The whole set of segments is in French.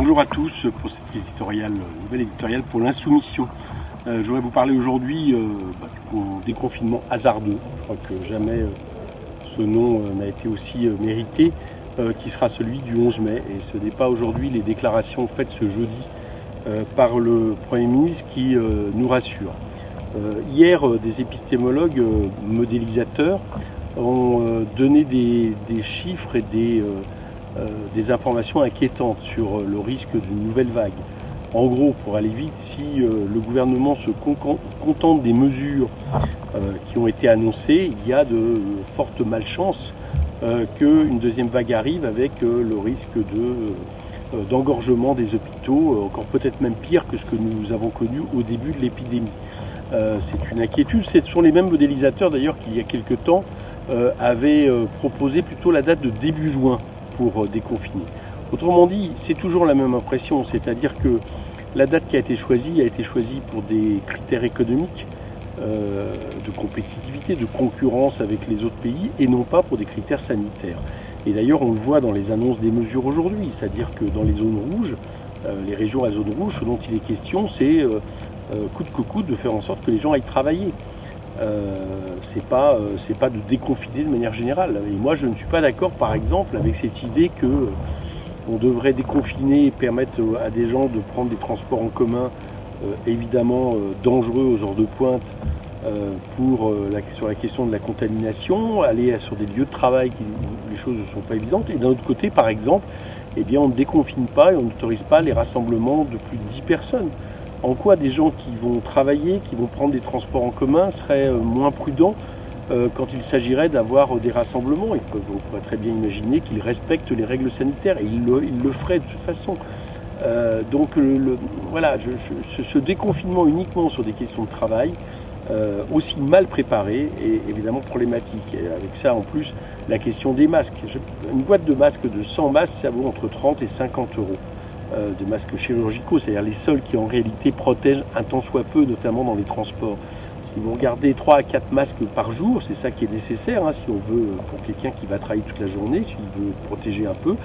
Bonjour à tous pour cette éditoriale, nouvelle éditoriale pour l'Insoumission. Je voudrais vous parler aujourd'hui du déconfinement hasardeux. Je crois que jamais ce nom n'a été aussi mérité, qui sera celui du 11 mai. Et ce n'est pas aujourd'hui les déclarations faites ce jeudi par le Premier ministre qui nous rassurent. Hier, des épistémologues modélisateurs ont donné des chiffres et des informations inquiétantes sur le risque d'une nouvelle vague. En gros, pour aller vite, si le gouvernement se contente des mesures qui ont été annoncées, il y a de fortes malchances qu'une deuxième vague arrive avec le risque d'engorgement des hôpitaux, encore peut-être même pire que ce que nous avons connu au début de l'épidémie. C'est une inquiétude. Ce sont les mêmes modélisateurs d'ailleurs qui, il y a quelque temps, avaient proposé plutôt la date de début juin pour déconfiner. Autrement dit, c'est toujours la même impression, c'est-à-dire que la date qui a été choisie pour des critères économiques, de compétitivité, de concurrence avec les autres pays, et non pas pour des critères sanitaires. Et d'ailleurs, on le voit dans les annonces des mesures aujourd'hui, c'est-à-dire que dans les zones rouges, les régions à zone rouge, ce dont il est question, c'est coûte que coûte de faire en sorte que les gens aillent travailler. C'est pas de déconfiner de manière générale. Et moi, je ne suis pas d'accord, par exemple, avec cette idée que on devrait déconfiner et permettre à des gens de prendre des transports en commun, évidemment dangereux aux heures de pointe, sur la question de la contamination, aller sur des lieux de travail où les choses ne sont pas évidentes. Et d'un autre côté, par exemple, eh bien, on ne déconfine pas et on n'autorise pas les rassemblements de plus de 10 personnes. En quoi des gens qui vont travailler, qui vont prendre des transports en commun seraient moins prudents quand il s'agirait d'avoir des rassemblements? On pourrait très bien imaginer qu'ils respectent les règles sanitaires et ils le feraient de toute façon. Voilà, ce déconfinement uniquement sur des questions de travail, aussi mal préparé, est évidemment problématique. Et avec ça, en plus, la question des masques. Une boîte de masques de 100 masques, ça vaut entre 30 et 50 euros. De masques chirurgicaux, c'est-à-dire les seuls qui en réalité protègent un tant soit peu, notamment dans les transports. Si vous regardez 3 à 4 masques par jour, c'est ça qui est nécessaire, hein, si on veut, pour quelqu'un qui va travailler toute la journée, s'il veut protéger un peu,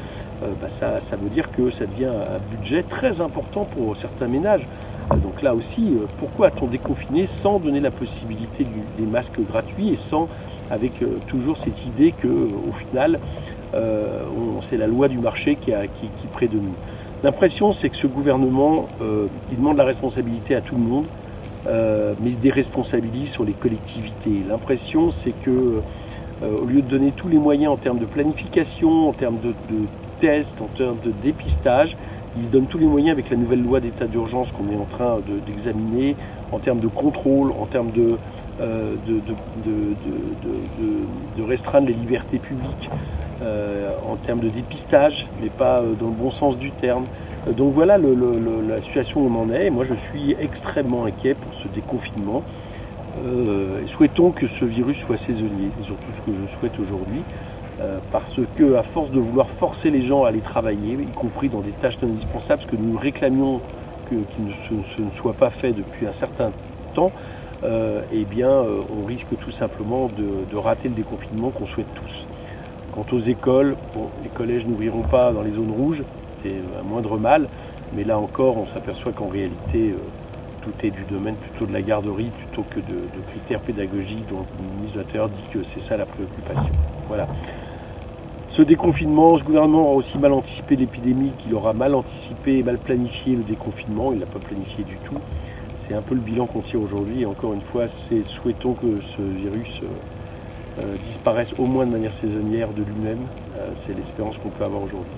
ça veut dire que ça devient un budget très important pour certains ménages. Donc là aussi, pourquoi a-t-on déconfiné sans donner la possibilité des masques gratuits et avec toujours cette idée que, au final, c'est la loi du marché qui prédomine. L'impression, c'est que ce gouvernement, il demande la responsabilité à tout le monde, mais il se déresponsabilise sur les collectivités. L'impression, c'est que, au lieu de donner tous les moyens en termes de planification, en termes de tests, en termes de dépistage, il se donne tous les moyens avec la nouvelle loi d'état d'urgence qu'on est en train d'examiner, en termes de contrôle, en termes de restreindre les libertés publiques, en termes de dépistage, mais pas dans le bon sens du terme. Donc voilà la situation où on en est. Et moi, je suis extrêmement inquiet pour ce déconfinement. Souhaitons que ce virus soit saisonnier, c'est surtout ce que je souhaite aujourd'hui, parce que à force de vouloir forcer les gens à aller travailler, y compris dans des tâches non indispensables, ce que nous réclamions qu'il ne soit pas fait depuis un certain temps, eh bien, on risque tout simplement de rater le déconfinement qu'on souhaite tous. Quant aux écoles, les collèges n'ouvriront pas dans les zones rouges, c'est un moindre mal, mais là encore, on s'aperçoit qu'en réalité, tout est du domaine plutôt de la garderie plutôt que de critères pédagogiques dont le ministre de l'Intérieur dit que c'est ça la préoccupation. Voilà. Ce déconfinement, ce gouvernement aura aussi mal anticipé l'épidémie, qu'il aura mal anticipé et mal planifié le déconfinement, il ne l'a pas planifié du tout. C'est un peu le bilan qu'on tire aujourd'hui, et encore une fois, souhaitons que ce virus disparaisse au moins de manière saisonnière de lui-même. C'est l'espérance qu'on peut avoir aujourd'hui.